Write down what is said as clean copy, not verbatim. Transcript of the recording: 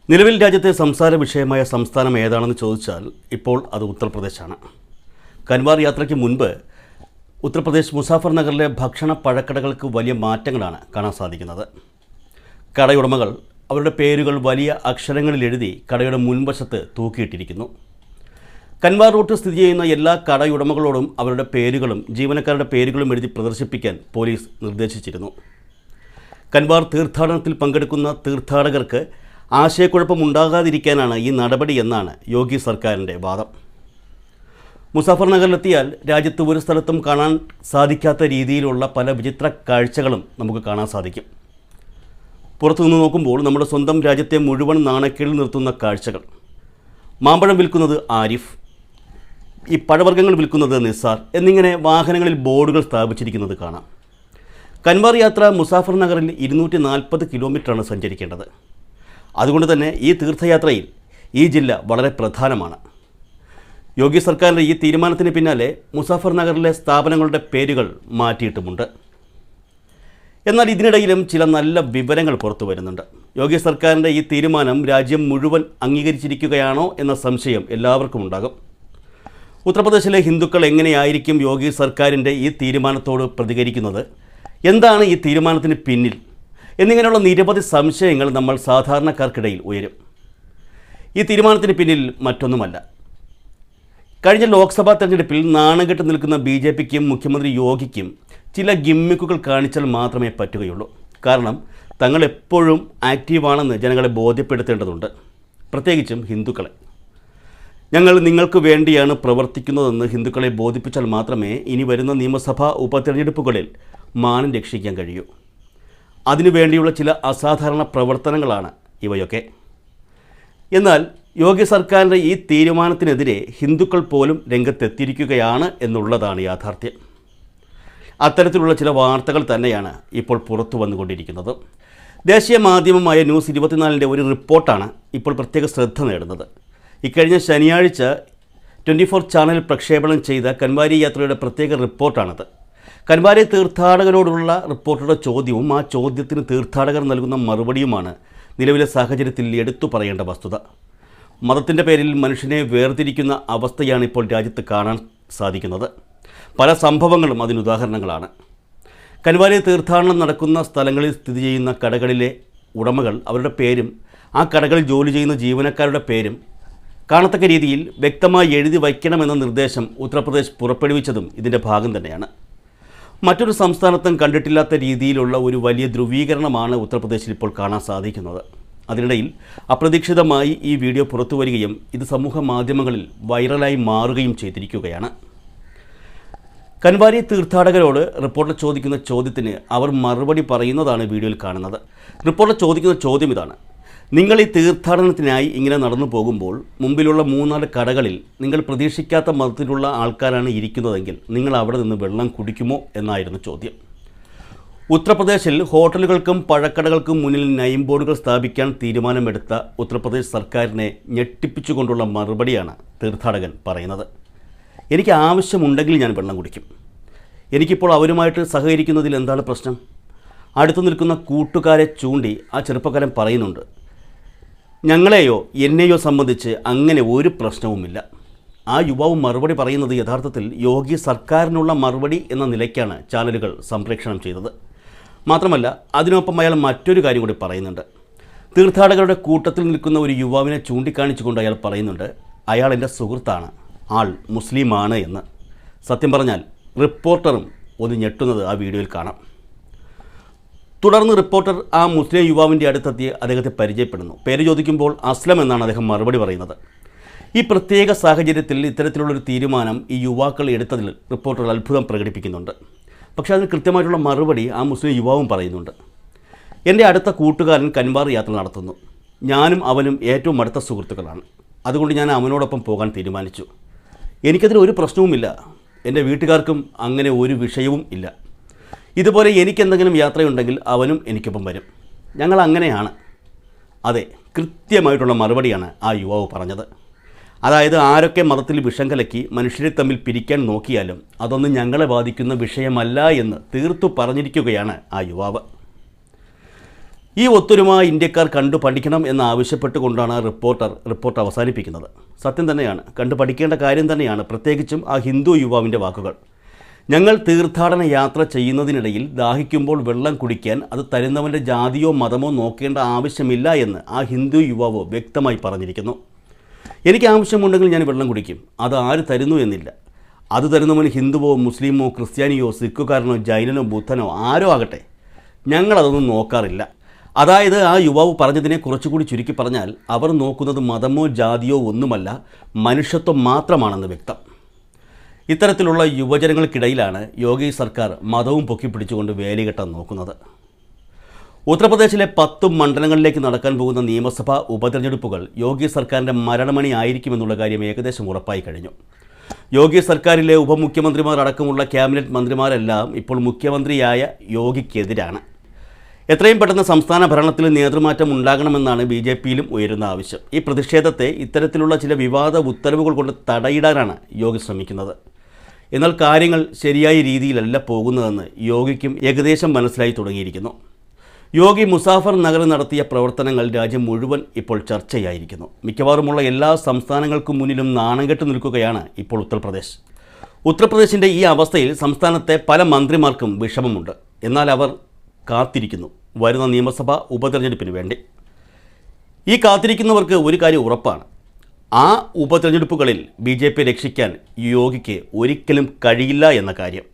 നിലവിൽ രാജ്യത്തെ സംസാര വിഷയമായ സംസ്ഥാനം ഏതാണെന്ന് ചോദിച്ചാൽ ഇപ്പോൾ അത് ഉത്തർപ്രദേശാണ്. കൻവാർ യാത്രയ്ക്ക് മുൻപ് ഉത്തർപ്രദേശ് മുസാഫർ നഗറിലെ ഭക്ഷണ പഴക്കടകൾക്ക് വലിയ മാറ്റങ്ങളാണ് കാണാൻ സാധിക്കുന്നത്. കടയുടമകൾ അവരുടെ പേരുകൾ വലിയ അക്ഷരങ്ങളിൽ എഴുതി കടയുടെ മുൻവശത്ത് തൂക്കിയിട്ടിരിക്കുന്നു. കൻവാർ റൂട്ട് സ്ഥിതി ചെയ്യുന്ന എല്ലാ കടയുടമകളോടും അവരുടെ പേരുകളും ജീവനക്കാരുടെ പേരുകളും എഴുതി പ്രദർശിപ്പിക്കാൻ പോലീസ് നിർദ്ദേശിച്ചിരുന്നു. കൻവാർ തീർത്ഥാടനത്തിൽ പങ്കെടുക്കുന്ന തീർത്ഥാടകർക്ക് ആശയക്കുഴപ്പമുണ്ടാകാതിരിക്കാനാണ് ഈ നടപടി എന്നാണ് യോഗി സർക്കാരിൻ്റെ വാദം. മുസാഫർ നഗറിലെത്തിയാൽ രാജ്യത്ത് ഒരു സ്ഥലത്തും കാണാൻ സാധിക്കാത്ത രീതിയിലുള്ള പല വിചിത്ര കാഴ്ചകളും നമുക്ക് കാണാൻ സാധിക്കും. പുറത്തുനിന്ന് നോക്കുമ്പോൾ നമ്മുടെ സ്വന്തം രാജ്യത്തെ മുഴുവൻ നാണക്കേടിൽ നിർത്തുന്ന കാഴ്ചകൾ. മാമ്പഴം വിൽക്കുന്നത് ആരിഫ്, ഈ പഴവർഗ്ഗങ്ങൾ വിൽക്കുന്നത് നിസാർ എന്നിങ്ങനെ വാഹനങ്ങളിൽ ബോർഡുകൾ സ്ഥാപിച്ചിരിക്കുന്നത് കാണാം. കൻവാർ യാത്ര മുസാഫർ നഗറിൽ 240 കിലോമീറ്ററാണ് സഞ്ചരിക്കേണ്ടത്. അതുകൊണ്ട് തന്നെ ഈ തീർത്ഥയാത്രയിൽ ഈ ജില്ല വളരെ പ്രധാനമാണ്. യോഗി സർക്കാരിൻ്റെ ഈ തീരുമാനത്തിന് പിന്നാലെ മുസാഫർ നഗറിലെ സ്ഥാപനങ്ങളുടെ പേരുകൾ മാറ്റിയിട്ടുമുണ്ട്. എന്നാൽ ഇതിനിടയിലും ചില നല്ല വിവരങ്ങൾ പുറത്തു വരുന്നുണ്ട്. യോഗി സർക്കാരിൻ്റെ ഈ തീരുമാനം രാജ്യം മുഴുവൻ അംഗീകരിച്ചിരിക്കുകയാണോ എന്ന സംശയം എല്ലാവർക്കും ഉണ്ടാകും. ഉത്തർപ്രദേശിലെ ഹിന്ദുക്കൾ എങ്ങനെയായിരിക്കും യോഗി സർക്കാരിൻ്റെ ഈ തീരുമാനത്തോട് പ്രതികരിക്കുന്നത്, എന്താണ് ഈ തീരുമാനത്തിന് പിന്നിൽ എന്നിങ്ങനെയുള്ള നിരവധി സംശയങ്ങൾ നമ്മൾ സാധാരണക്കാർക്കിടയിൽ ഉയരും. ഈ തീരുമാനത്തിന് പിന്നിൽ മറ്റൊന്നുമല്ല. കഴിഞ്ഞ ലോക്സഭാ തെരഞ്ഞെടുപ്പിൽ നാണംകെട്ട് നിൽക്കുന്ന BJPക്കും മുഖ്യമന്ത്രി യോഗിക്കും ചില ഗിമ്മിക്കുകൾ കാണിച്ചാൽ മാത്രമേ പറ്റുകയുള്ളൂ. കാരണം തങ്ങൾ എപ്പോഴും ആക്റ്റീവാണെന്ന് ജനങ്ങളെ ബോധ്യപ്പെടുത്തേണ്ടതുണ്ട്, പ്രത്യേകിച്ചും ഹിന്ദുക്കളെ. ഞങ്ങൾ നിങ്ങൾക്ക് വേണ്ടിയാണ് പ്രവർത്തിക്കുന്നതെന്ന് ഹിന്ദുക്കളെ ബോധിപ്പിച്ചാൽ മാത്രമേ ഇനി വരുന്ന നിയമസഭാ ഉപതെരഞ്ഞെടുപ്പുകളിൽ മാനം രക്ഷിക്കാൻ കഴിയൂ. അതിനുവേണ്ടിയുള്ള ചില അസാധാരണ പ്രവർത്തനങ്ങളാണ് ഇവയൊക്കെ. എന്നാൽ യോഗി സർക്കാരിൻ്റെ ഈ തീരുമാനത്തിനെതിരെ ഹിന്ദുക്കൾ പോലും രംഗത്തെത്തിയിരിക്കുകയാണ് എന്നുള്ളതാണ് യാഥാർത്ഥ്യം. അത്തരത്തിലുള്ള ചില വാർത്തകൾ തന്നെയാണ് ഇപ്പോൾ പുറത്തു വന്നുകൊണ്ടിരിക്കുന്നത്. ദേശീയ മാധ്യമമായ ന്യൂസ് 24ൻ്റെ ഒരു റിപ്പോർട്ടാണ് ഇപ്പോൾ പ്രത്യേക ശ്രദ്ധ നേടുന്നത്. ഇക്കഴിഞ്ഞ ശനിയാഴ്ച 24 ചാനൽ പ്രക്ഷേപണം ചെയ്ത കൻവാരി യാത്രയുടെ പ്രത്യേക റിപ്പോർട്ടാണത്. കൻവാരി തീർത്ഥാടകരോടുള്ള റിപ്പോർട്ടറുടെ ചോദ്യവും ആ ചോദ്യത്തിന് തീർത്ഥാടകർ നൽകുന്ന മറുപടിയുമാണ് നിലവിലെ സാഹചര്യത്തിൽ എടുത്തു പറയേണ്ട വസ്തുത. മതത്തിൻ്റെ പേരിൽ മനുഷ്യനെ വേർതിരിക്കുന്ന അവസ്ഥയാണ് ഇപ്പോൾ രാജ്യത്ത് കാണാൻ സാധിക്കുന്നത്. പല സംഭവങ്ങളും അതിനുദാഹരണങ്ങളാണ്. കൻവാരി തീർത്ഥാടനം നടക്കുന്ന സ്ഥലങ്ങളിൽ സ്ഥിതി ചെയ്യുന്ന കടകളിലെ ഉടമകൾ അവരുടെ പേരും ആ കടകളിൽ ജോലി ചെയ്യുന്ന ജീവനക്കാരുടെ പേരും കാണത്തക്ക രീതിയിൽ വ്യക്തമായി എഴുതി വയ്ക്കണമെന്ന നിർദ്ദേശം ഉത്തർപ്രദേശ് പുറപ്പെടുവിച്ചതും ഇതിൻ്റെ ഭാഗം തന്നെയാണ്. മറ്റൊരു സംസ്ഥാനത്തും കണ്ടിട്ടില്ലാത്ത രീതിയിലുള്ള ഒരു വലിയ ധ്രുവീകരണമാണ് ഉത്തർപ്രദേശിൽ ഇപ്പോൾ കാണാൻ സാധിക്കുന്നത്. അതിനിടയിൽ അപ്രതീക്ഷിതമായി ഈ വീഡിയോ പുറത്തു വരികയും ഇത് സമൂഹ മാധ്യമങ്ങളിൽ വൈറലായി മാറുകയും ചെയ്തിരിക്കുകയാണ്. കൻവാരി തീർത്ഥാടകരോട് റിപ്പോർട്ടർ ചോദിക്കുന്ന ചോദ്യത്തിന് അവർ മറുപടി പറയുന്നതാണ് വീഡിയോയിൽ കാണുന്നത്. റിപ്പോർട്ടർ ചോദിക്കുന്ന ചോദ്യം ഇതാണ്: നിങ്ങൾ ഈ തീർത്ഥാടനത്തിനായി ഇങ്ങനെ നടന്നു പോകുമ്പോൾ മുമ്പിലുള്ള 3-4 കടകളിൽ നിങ്ങൾ പ്രതീക്ഷിക്കാത്ത മതത്തിലുള്ള ആൾക്കാരാണ് ഇരിക്കുന്നതെങ്കിൽ നിങ്ങൾ അവിടെ നിന്ന് വെള്ളം കുടിക്കുമോ എന്നായിരുന്നു ചോദ്യം. ഉത്തർപ്രദേശിൽ ഹോട്ടലുകൾക്കും പഴക്കടകൾക്കും മുന്നിൽ നെയിം ബോർഡുകൾ സ്ഥാപിക്കാൻ തീരുമാനമെടുത്ത ഉത്തർപ്രദേശ് സർക്കാരിനെ ഞെട്ടിപ്പിച്ചുകൊണ്ടുള്ള മറുപടിയാണ് തീർത്ഥാടകൻ പറയുന്നത്. എനിക്ക് ആവശ്യമുണ്ടെങ്കിൽ ഞാൻ വെള്ളം കുടിക്കും. എനിക്കിപ്പോൾ അവരുമായിട്ട് സഹകരിക്കുന്നതിൽ എന്താണ് പ്രശ്നം? അടുത്തു നിൽക്കുന്ന കൂട്ടുകാരെ ചൂണ്ടി ആ ചെറുപ്പക്കാരൻ പറയുന്നുണ്ട്, ഞങ്ങളെയോ എന്നെയോ സംബന്ധിച്ച് അങ്ങനെ ഒരു പ്രശ്നവുമില്ല. ആ യുവാവ് മറുപടി പറയുന്നത് യഥാർത്ഥത്തിൽ യോഗി സർക്കാരിനുള്ള മറുപടി എന്ന നിലയ്ക്കാണ് ചാനലുകൾ സംപ്രേഷണം ചെയ്തത്. മാത്രമല്ല, അതിനൊപ്പം അയാൾ മറ്റൊരു കാര്യം കൂടി പറയുന്നുണ്ട്. തീർത്ഥാടകരുടെ കൂട്ടത്തിൽ നിൽക്കുന്ന ഒരു യുവാവിനെ ചൂണ്ടിക്കാണിച്ചുകൊണ്ട് അയാൾ പറയുന്നുണ്ട്, അയാൾ എൻ്റെ സുഹൃത്താണ്, ആൾ മുസ്ലിമാണ് എന്ന്. സത്യം പറഞ്ഞാൽ റിപ്പോർട്ടറും ഒന്ന് ഞെട്ടുന്നത് ആ വീഡിയോയിൽ കാണാം. തുടർന്ന് റിപ്പോർട്ടർ ആ മുസ്ലിം യുവാവിൻ്റെ അടുത്തെത്തി അദ്ദേഹത്തെ പരിചയപ്പെടുന്നു. പേര് ചോദിക്കുമ്പോൾ അസ്ലം എന്നാണ് അദ്ദേഹം മറുപടി പറയുന്നത്. ഈ പ്രത്യേക സാഹചര്യത്തിൽ ഇത്തരത്തിലുള്ളൊരു തീരുമാനം ഈ യുവാക്കൾ എടുത്തതിൽ റിപ്പോർട്ടർ അത്ഭുതം പ്രകടിപ്പിക്കുന്നുണ്ട്. പക്ഷേ അതിന് കൃത്യമായിട്ടുള്ള മറുപടി ആ മുസ്ലിം യുവാവും പറയുന്നുണ്ട്. എൻ്റെ അടുത്ത കൂട്ടുകാരൻ കൻവാർ യാത്ര നടത്തുന്നു. ഞാനും അവനും ഏറ്റവും അടുത്ത സുഹൃത്തുക്കളാണ്. അതുകൊണ്ട് ഞാൻ അവനോടൊപ്പം പോകാൻ തീരുമാനിച്ചു. എനിക്കതിൽ ഒരു പ്രശ്നവുമില്ല. എൻ്റെ വീട്ടുകാർക്കും അങ്ങനെ ഒരു വിഷയവും ഇല്ല. ഇതുപോലെ എനിക്കെന്തെങ്കിലും യാത്രയുണ്ടെങ്കിൽ അവനും എനിക്കൊപ്പം വരും. ഞങ്ങൾ അങ്ങനെയാണ്. അതെ, കൃത്യമായിട്ടുള്ള മറുപടിയാണ് ആ യുവാവ് പറഞ്ഞത്. അതായത് ആരൊക്കെ മതത്തിൽ വിഷം കലക്കി മനുഷ്യരെ തമ്മിൽ പിരിക്കാൻ നോക്കിയാലും അതൊന്നും ഞങ്ങളെ ബാധിക്കുന്ന വിഷയമല്ല എന്ന് തീർത്തു പറഞ്ഞിരിക്കുകയാണ് ആ യുവാവ്. ഈ ഒത്തൊരുമ ഇന്ത്യക്കാർ കണ്ടു പഠിക്കണം എന്നാവശ്യപ്പെട്ടുകൊണ്ടാണ് റിപ്പോർട്ട് അവസാനിപ്പിക്കുന്നത്. സത്യം തന്നെയാണ്, കണ്ടു പഠിക്കേണ്ട കാര്യം തന്നെയാണ്, പ്രത്യേകിച്ചും ആ ഹിന്ദു യുവാവിൻ്റെ വാക്കുകൾ. ഞങ്ങൾ തീർത്ഥാടന യാത്ര ചെയ്യുന്നതിനിടയിൽ ദാഹിക്കുമ്പോൾ വെള്ളം കുടിക്കാൻ അത് തരുന്നവൻ്റെ ജാതിയോ മതമോ നോക്കേണ്ട ആവശ്യമില്ല എന്ന് ആ ഹിന്ദു യുവാവ് വ്യക്തമായി പറഞ്ഞിരിക്കുന്നു. എനിക്ക് ആവശ്യമുണ്ടെങ്കിൽ ഞാൻ വെള്ളം കുടിക്കും, അത് ആര് തരുന്നു എന്നില്ല. അത് തരുന്നവൻ ഹിന്ദുവോ മുസ്ലിമോ ക്രിസ്ത്യാനിയോ സിഖുകാരനോ ജൈനനോ ബുദ്ധനോ ആരോ ആകട്ടെ, ഞങ്ങളതൊന്നും നോക്കാറില്ല. അതായത് ആ യുവാവ് പറഞ്ഞതിനെ കുറച്ചുകൂടി ചുരുക്കി പറഞ്ഞാൽ അവർ നോക്കുന്നത് മതമോ ജാതിയോ ഒന്നുമല്ല, മനുഷ്യത്വം മാത്രമാണെന്ന് വ്യക്തം. ഇത്തരത്തിലുള്ള യുവജനങ്ങൾക്കിടയിലാണ് യോഗി സർക്കാർ മതവും പൊക്കിപ്പിടിച്ചുകൊണ്ട് വേലികെട്ടാൻ നോക്കുന്നത്. ഉത്തർപ്രദേശിലെ 10 മണ്ഡലങ്ങളിലേക്ക് നടക്കാൻ പോകുന്ന നിയമസഭാ ഉപതെരഞ്ഞെടുപ്പുകൾ യോഗി സർക്കാരിൻ്റെ മരണമണി ആയിരിക്കുമെന്നുള്ള കാര്യം ഏകദേശം ഉറപ്പായി കഴിഞ്ഞു. യോഗി സർക്കാരിലെ ഉപമുഖ്യമന്ത്രിമാർ അടക്കമുള്ള ക്യാബിനറ്റ് മന്ത്രിമാരെല്ലാം ഇപ്പോൾ മുഖ്യമന്ത്രിയായ യോഗിക്കെതിരാണ്. എത്രയും പെട്ടെന്ന് സംസ്ഥാന ഭരണത്തിൽ നേതൃമാറ്റം ഉണ്ടാകണമെന്നാണ് BJPയിലും ഉയരുന്ന ആവശ്യം. ഈ പ്രതിഷേധത്തെ ഇത്തരത്തിലുള്ള ചില വിവാദ ഉത്തരവുകൾ കൊണ്ട് തടയിടാനാണ് യോഗി ശ്രമിക്കുന്നത്. എന്നാൽ കാര്യങ്ങൾ ശരിയായ രീതിയിലല്ല പോകുന്നതെന്ന് യോഗിക്കും ഏകദേശം മനസ്സിലായി തുടങ്ങിയിരിക്കുന്നു. യോഗി മുസാഫർ നഗറിൽ നടത്തിയ പ്രവർത്തനങ്ങൾ രാജ്യം മുഴുവൻ ഇപ്പോൾ ചർച്ചയായിരിക്കുന്നു. മിക്കവാറുമുള്ള എല്ലാ സംസ്ഥാനങ്ങൾക്കും മുന്നിലും നാണം കെട്ടു നിൽക്കുകയാണ് ഇപ്പോൾ ഉത്തർപ്രദേശ്. ഉത്തർപ്രദേശിൻ്റെ ഈ അവസ്ഥയിൽ സംസ്ഥാനത്തെ പല മന്ത്രിമാർക്കും വിഷമമുണ്ട്. എന്നാൽ അവർ കാത്തിരിക്കുന്നു വരുന്ന നിയമസഭാ ഉപതെരഞ്ഞെടുപ്പിന് വേണ്ടി. ഈ കാത്തിരിക്കുന്നവർക്ക് ഒരു കാര്യം ഉറപ്പാണ്, ആ ഉപതെരഞ്ഞെടുപ്പുകളിൽ BJP രക്ഷിക്കാൻ യോഗിക്ക് ഒരിക്കലും കഴിയില്ല എന്ന കാര്യം.